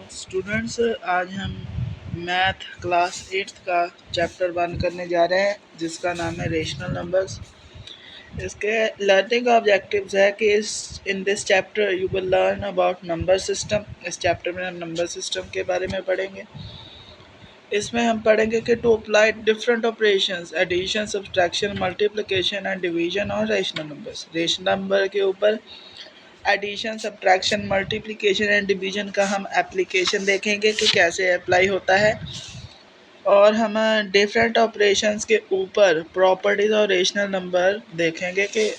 Students, आज हम math class 8th का चैप्टर 1 करने जा रहे हैं जिसका नाम है रेशनल नंबर्स। इसके लर्निंग ऑब्जेक्टिव्स है कि in this chapter you will learn about number system. इस चैप्टर में हम नंबर सिस्टम के बारे में पढ़ेंगे। इसमें हम पढ़ेंगे कि to apply different operations, addition, subtraction, multiplication and division और रेशनल नंबर्स। रेशनल नंबर के ऊपर addition, subtraction, multiplication and division का हम एप्लीकेशन देखेंगे कि कैसे अप्लाई होता है, और हम डिफरेंट ऑपरेशंस के ऊपर प्रॉपर्टीज़ और रेशनल नंबर देखेंगे कि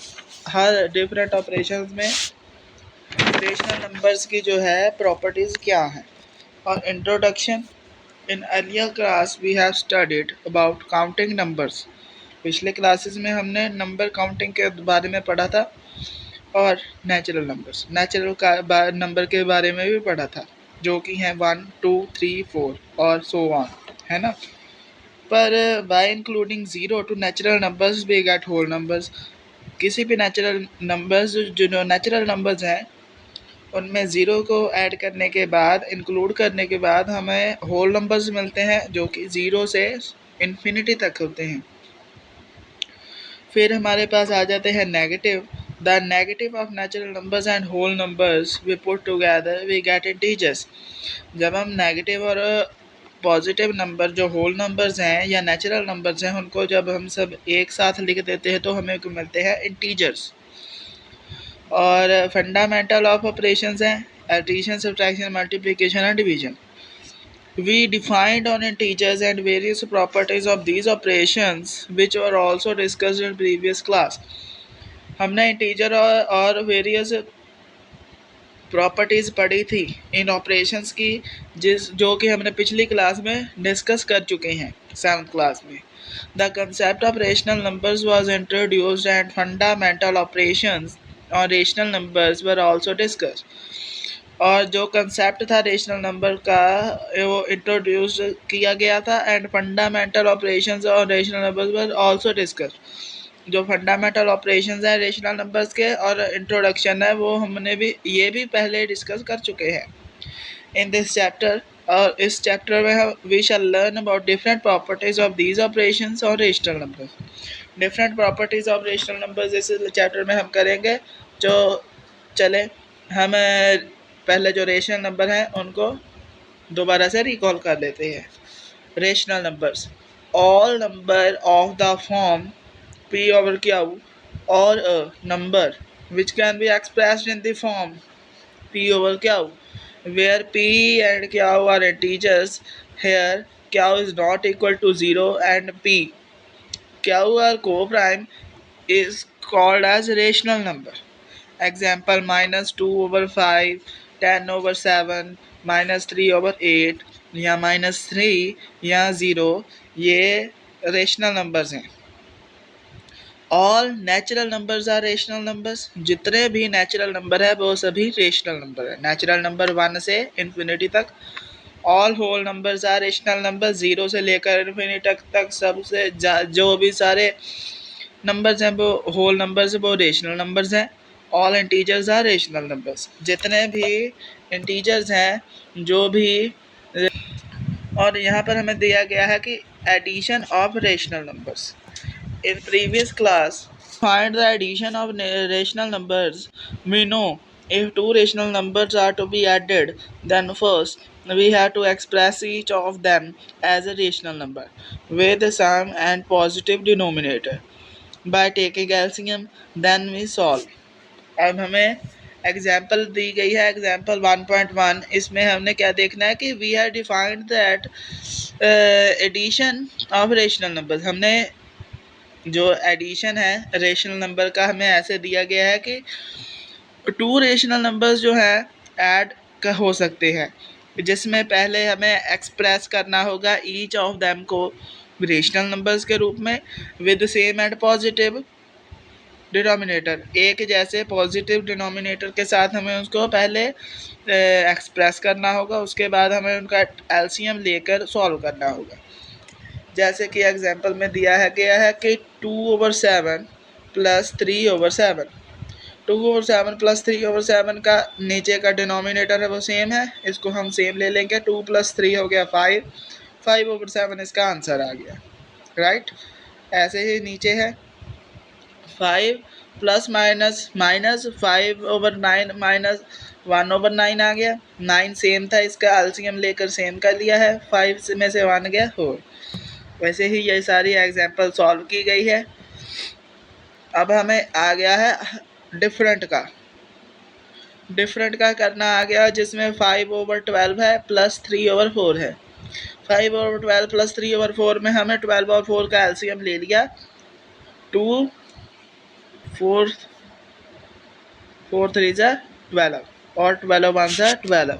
हर डिफरेंट ऑपरेशंस में रेशनल नंबर्स की जो है प्रॉपर्टीज़ क्या हैं। और introduction, in earlier class we have studied about counting numbers. पिछले क्लासेस में हमने नंबर काउंटिंग के बारे में पढ़ा था और नेचुरल नंबर के बारे में भी पढ़ा था, जो कि हैं 1, 2, 3, 4 और सो ऑन, है ना। पर by including zero to natural numbers we get whole numbers. किसी भी नेचुरल नंबर्स जो नेचुरल नंबर्स हैं उनमें ज़ीरो को ऐड करने के बाद, इंक्लूड करने के बाद हमें होल नंबर्स मिलते हैं जो कि ज़ीरो से इन्फिनिटी तक होते हैं। फिर हमारे पास आ जाते हैं negative. The negative of natural numbers and whole numbers we put together we get integers. जब हम नेगेटिव और पॉजिटिव नंबर जो होल नंबर्स हैं या नेचुरल नंबर्स हैं उनको जब हम सब एक साथ लिख देते हैं तो हमें मिलते हैं इंटीजर्स। और फंडामेंटल ऑफ ऑपरेशंस हैं एडिशन, सब्ट्रैक्शन, मल्टीप्लिकेशन और division. We defined on integers and various properties of these operations which were also discussed in previous class. हमने इंटीजर और वेरियस प्रॉपर्टीज़ पढ़ी थी इन ऑपरेशंस की, जो कि हमने पिछली क्लास में डिस्कस कर चुके हैं 7th क्लास में। The concept of rational numbers was introduced and fundamental operations और rational numbers were also discussed. और जो कंसेप्ट था रेशनल नंबर का वो इंट्रोड्यूस किया गया था एंड फंडामेंटल ऑपरेशंस और rational numbers were also discuss. जो फंडामेंटल ऑपरेशंस हैं रेशनल नंबर्स के और इंट्रोडक्शन है वो हमने भी पहले डिस्कस कर चुके हैं इन दिस चैप्टर। और इस चैप्टर में हम we shall learn about different properties of these operations और rational numbers. Different properties of rational numbers इस चैप्टर में हम करेंगे। जो चले हम पहले जो रेशनल नंबर हैं उनको दोबारा से रिकॉल कर लेते हैं। Rational numbers, all number of the form p over q or a number which can be expressed in the form p over q, where p and q are integers. Here q is not equal to 0 and q or co-prime is called as rational number. Example, -2/5, 10/7, -3/8 या -3 या 0, ये rational numbers हैं। All natural numbers are rational numbers. जितने भी natural number है वो सभी rational number है। नेचुरल नंबर 1 से इन्फिनिटी तक। All whole numbers are rational number, 0 से लेकर इन्फिनिटी तक सबसे जो भी सारे नंबर्स हैं वो होल नंबर्स वो रेशनल नंबर्स हैं। All integers are rational numbers. जितने भी इंटीजर्स हैं जो भी, और यहाँ पर हमें दिया गया है कि addition of rational numbers. In previous class, find the addition of rational numbers. We know if two rational numbers are to be added, then first we have to express each of them as a rational number with the sum and positive denominator. By taking LCM, then we solve. अब हमें example दी गई है, example 1.1। इसमें हमने क्या देखना है कि we have defined that addition of rational numbers. हमने जो एडिशन है रेशनल नंबर का हमें ऐसे दिया गया है कि 2 रेशनल नंबर्स जो हैं ऐड हो सकते हैं, जिसमें पहले हमें एक्सप्रेस करना होगा ईच ऑफ देम को रेशनल नंबर्स के रूप में with same and positive denominator. एक जैसे पॉजिटिव डिनोमिनेटर के साथ हमें उसको पहले एक्सप्रेस करना होगा, उसके बाद हमें उनका एलसीएम लेकर सॉल्व करना होगा। जैसे कि एग्जाम्पल में दिया है गया है कि 2/7 + 3/7। 2/7 का नीचे का डिनोमिनेटर है वो सेम है, इसको हम सेम ले लेंगे। 2 + 3 हो गया 5, 5/7 इसका आंसर आ गया, राइट। ऐसे ही नीचे है 5 प्लस माइनस माइनस 5/9 माइनस 1/9 आ गया। 9 सेम था, इसका एलसीएम लेकर सेम कर लिया है, 5 में से 1 गया 4। वैसे ही ये सारी एग्जाम्पल सॉल्व की गई है। अब हमें आ गया है डिफरेंट का करना आ गया, जिसमें 5/12 है प्लस 3/4 है। 5/12 प्लस 3/4 में हमें 12/4 का एलसीएम ले लिया, 2 4 4 3 ज़ा 12 और 12 1 ज़ा 12।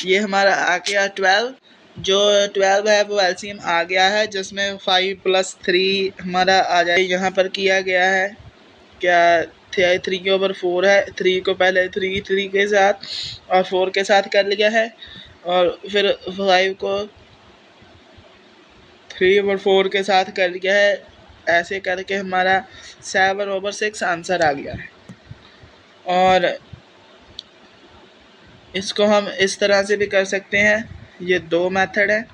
ये हमारा आ गया 12। जो 12 है वो एलसीएम आ गया है, जिसमें 5 + 3 हमारा आ जाए। यहाँ पर किया गया है क्या 3/4 है, 3 को पहले 3 के साथ और 4 के साथ कर लिया है, और फिर 5 को 3/4 के साथ कर लिया है। ऐसे करके हमारा 7/6 आंसर आ गया है। और इसको हम इस तरह से भी कर सकते हैं, ये दो मेथड है,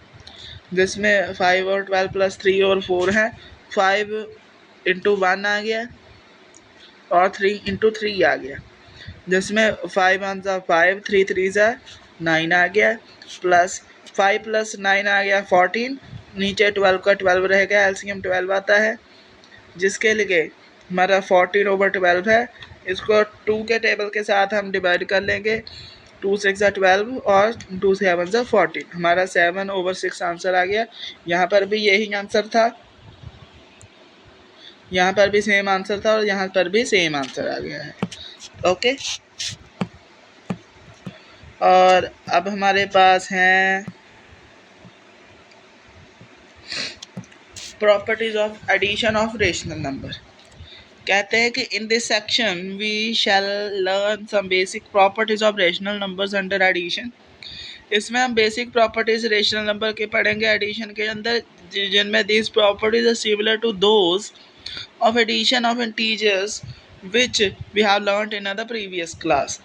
जिसमें 5/12 प्लस 3/4 है। 5 × 1 आ गया और 3 × 3 आ गया, जिसमें 5 1 ज़ा 5, 3 3 ज़ा 9 आ गया, प्लस 5 + 9 आ गया 14। नीचे 12 का 12 रहेगा, एलसीएम 12 आता है, जिसके लिए हमारा 14/12 है। इसको 2 के टेबल के साथ हम डिवाइड कर लेंगे, 2 6 ज़ा 12 और 2 7 ज़ा 14। हमारा 7/6 आंसर आ गया। यहाँ पर भी यही आंसर था, यहाँ पर भी सेम आंसर था और यहाँ पर भी सेम आंसर आ गया है, ओके। और अब हमारे पास हैं properties of addition of rational number. कहते हैं कि in this section we shall learn some basic properties of rational numbers under addition. इसमें हम बेसिक प्रॉपर्टीज रेशनल नंबर के पढ़ेंगे एडिशन के अंदर, जिनमें this properties are similar to those of addition of integers which we have learned in the previous class.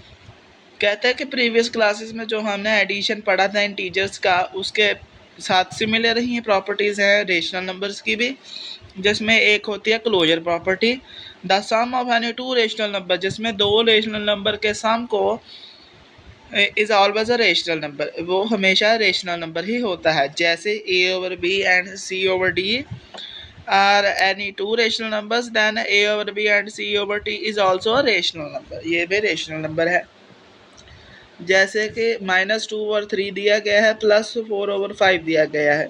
कहते हैं कि प्रीवियस क्लासेस में जो हमने एडिशन पढ़ा था इंटीजर्स का, उसके साथ सिमिलर ही प्रॉपर्टीज़ हैं रेशनल नंबर्स की भी, जिसमें एक होती है closure property. The sum of any two rational number, जिसमें दो रेशनल नंबर के सम को is always a rational number, वो हमेशा रेशनल नंबर ही होता है। जैसे a/b and c/d are any two rational numbers, then a/b and c/t is also a rational number, ये भी रेशनल नंबर है। जैसे कि -2/3 दिया गया है, +4/5 दिया गया है।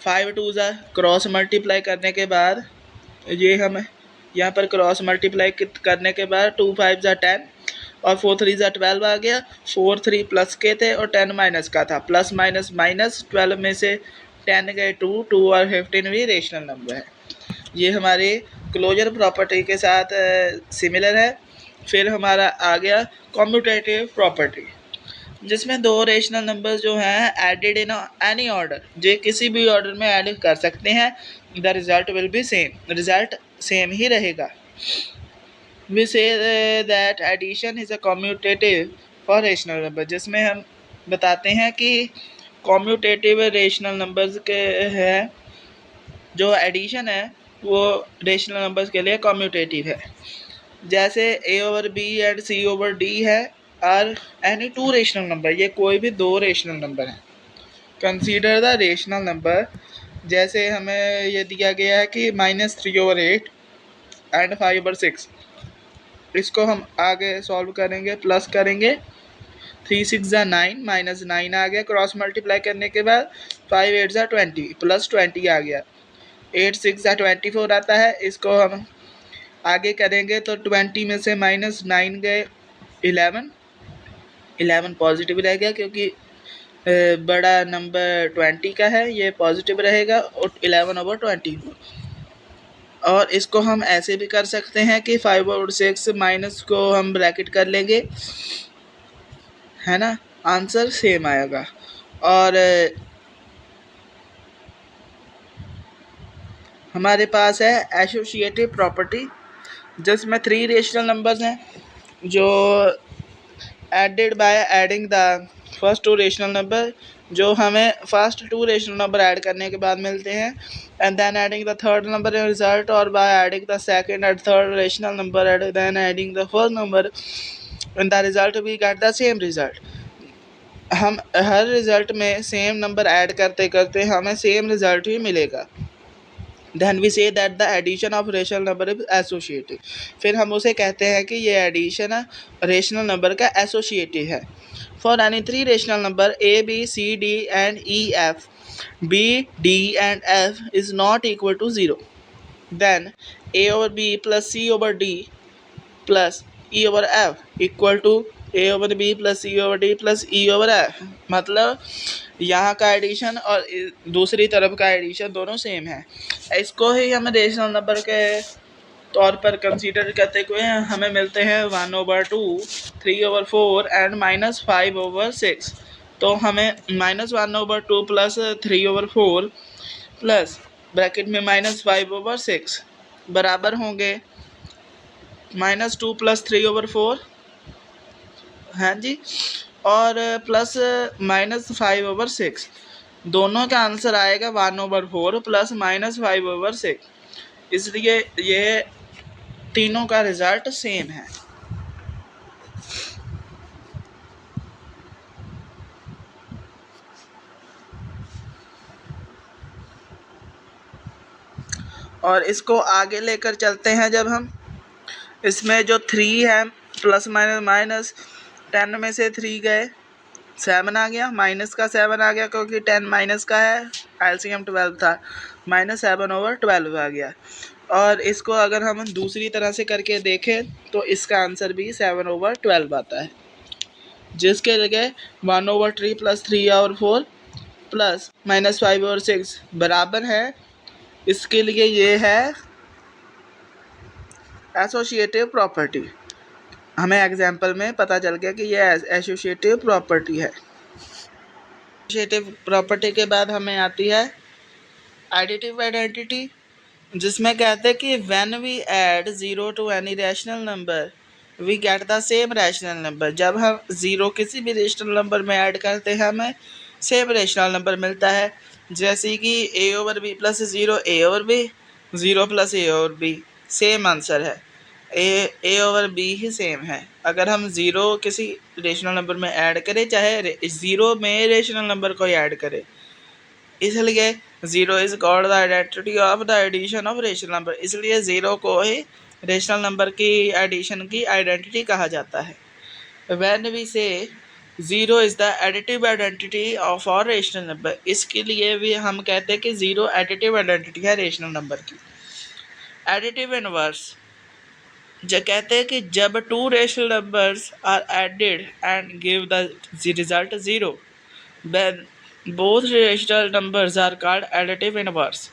5 2 ज़ा क्रॉस मल्टीप्लाई करने के बाद, ये हम यहाँ पर क्रॉस मल्टीप्लाई करने के बाद 2 5 ज़ा 10 और 4 3 ज़ा 12 आ गया। 4 3 प्लस के थे और 10 माइनस का था, प्लस माइनस माइनस, 12 में से 10 गए 2 2 और 15 भी रेशनल नंबर है। ये हमारे क्लोजर प्रॉपर्टी के साथ सिमिलर है। फिर हमारा आ गया कॉम्यूटेटिव प्रॉपर्टी, जिसमें दो रेशनल नंबर्स जो हैं एडेड इन एनी ऑर्डर, जो किसी भी ऑर्डर में ऐड कर सकते हैं, the result will be same, result same ही रहेगा। We say that addition is a commutative for rational number, जिसमें हम बताते हैं कि कॉम्यूटेटिव रेशनल नंबर्स के हैं, जो एडिशन है वो रेशनल नंबर्स के लिए कॉम्यूटेटिव है। जैसे a/b एंड c/d है, are any two rational number, ये कोई भी दो रेशनल नंबर है। कंसीडर द रेशनल नंबर, जैसे हमें ये दिया गया है कि -3/8 एंड 5/6। इसको हम आगे सॉल्व करेंगे, प्लस करेंगे, 3 6 ज़ा 9 -9 आ गया, क्रॉस मल्टीप्लाई करने के बाद 5 8 ज़ा 20 प्लस 20 आ गया, 8 6 ज़ा 24 आता है। इसको हम आगे करेंगे तो 20 में से -9 गए 11 पॉजिटिव रह गया, क्योंकि बड़ा नंबर 20 का है, ये पॉजिटिव रहेगा, और 11/20। और इसको हम ऐसे भी कर सकते हैं कि 5/6 माइनस को हम ब्रैकेट कर लेंगे, है ना, आंसर सेम आएगा। और हमारे पास है एसोसिएटिव प्रॉपर्टी, जिसमें 3 रेशनल नंबर्स हैं जो added by adding the first 2 rational number, जो हमें फर्स्ट 2 रेशनल नंबर ऐड करने के बाद मिलते हैं, and then adding the third number in result, और by adding the second and third rational number and then adding the first number in the result we get the same result. हम हर result में same number add करते करते हमें same result ही मिलेगा। Then we say that the addition of rational number is associative, फिर हम उसे कहते हैं कि ये एडिशन रेशनल नंबर का एसोसिएटिव है। For any 3 rational number A B C D and E F, B D and F is not equal to 0, then A over B plus C over D plus E over F equal to A over B plus C over D plus E over F. मतलब यहाँ का addition और दूसरी तरफ का addition दोनों same है। इसको ही हम रेशनल नंबर के तौर पर कंसीडर करते हुए हमें मिलते हैं 1/2, 3/4 एंड -5/6। तो हमें -1/2 प्लस 3/4 प्लस ब्रैकेट में -5/6 बराबर होंगे -2 प्लस 3/4, हाँ जी, और प्लस -5/6। दोनों का आंसर आएगा 1/4 प्लस -5/6, इसलिए ये तीनों का रिजल्ट सेम है। और इसको आगे लेकर चलते हैं जब हम, इसमें जो 3 है प्लस माइनस 10 में से 3 गए 7 आ गया, माइनस का 7 आ गया क्योंकि 10 माइनस का है, एलसीएम 12 था, -7/12 आ गया। और इसको अगर हम दूसरी तरह से करके देखें तो इसका आंसर भी 7/12 आता है, जिसके लिए 1/3 प्लस 3/4 प्लस -5/6 बराबर है। इसके लिए ये है एसोसिएटिव प्रॉपर्टी। हमें एग्जाम्पल में पता चल गया कि ये एसोसिएटिव प्रॉपर्टी है। एसोसिएटिव प्रॉपर्टी के बाद हमें आती है एडिटिव आइडेंटिटी, जिसमें कहते हैं कि when we add 0 to any rational number we get the same rational number. जब हम 0 किसी भी रैशनल नंबर में ऐड करते हैं हमें सेम रैशनल नंबर मिलता है। जैसे कि a/b plus 0 a/b, 0 plus a/b same answer है, a/b ही सेम है। अगर हम 0 किसी रेशनल नंबर में ऐड करें, चाहे 0 में रेशनल नंबर को ऐड करें, इसलिए 0 is called the identity of the addition of rational number, इसलिए 0 को ही रेशनल नंबर की एडिशन की आइडेंटिटी कहा जाता है। When we say 0 is the additive identity of our rational number, इसके लिए भी हम कहते हैं कि 0 एडिटिव आइडेंटिटी है रेशनल नंबर की। एडिटिव इनवर्स, जो कहते हैं कि जब 2 rational numbers are added and give the result 0, then both rational numbers are called additive inverse।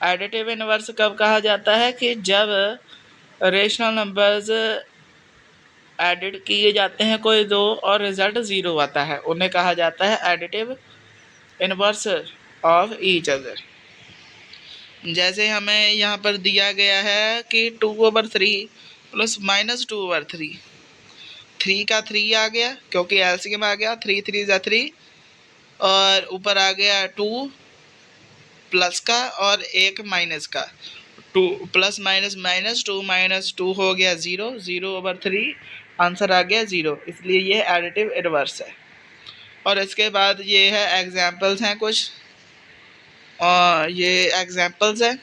additive inverse कब कहा जाता है कि जब रेशनल नंबर्स एडिड किए जाते हैं कोई दो और रिजल्ट 0 आता है, उन्हें कहा जाता है additive inverse of each other. जैसे हमें यहाँ पर दिया गया है कि 2/3 प्लस -2/3, 3 का 3 आ गया क्योंकि एलसीएम आ गया, 3 3 ज़ा 3, और ऊपर आ गया 2 प्लस का और 1 माइनस का, 2 प्लस माइनस -2 -2 हो गया 0, 0/3 आंसर आ गया 0, इसलिए ये एडिटिव इनवर्स है। और इसके बाद ये है एग्जाम्पल्स हैं कुछ, और ये एग्जाम्पल्स हैं।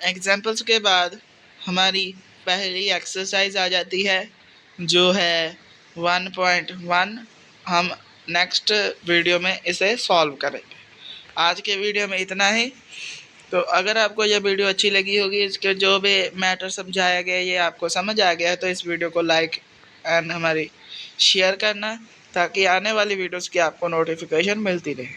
एग्जाम्पल्स के बाद हमारी पहली एक्सरसाइज आ जाती है जो है 1.1। हम नेक्स्ट वीडियो में इसे सॉल्व करेंगे। आज के वीडियो में इतना ही। तो अगर आपको यह वीडियो अच्छी लगी होगी, इसके जो भी मैटर समझाया गया ये आपको समझ आ गया है, तो इस वीडियो को लाइक एंड हमारी शेयर करना, ताकि आने वाली वीडियोस की आपको नोटिफिकेशन मिलती रहे।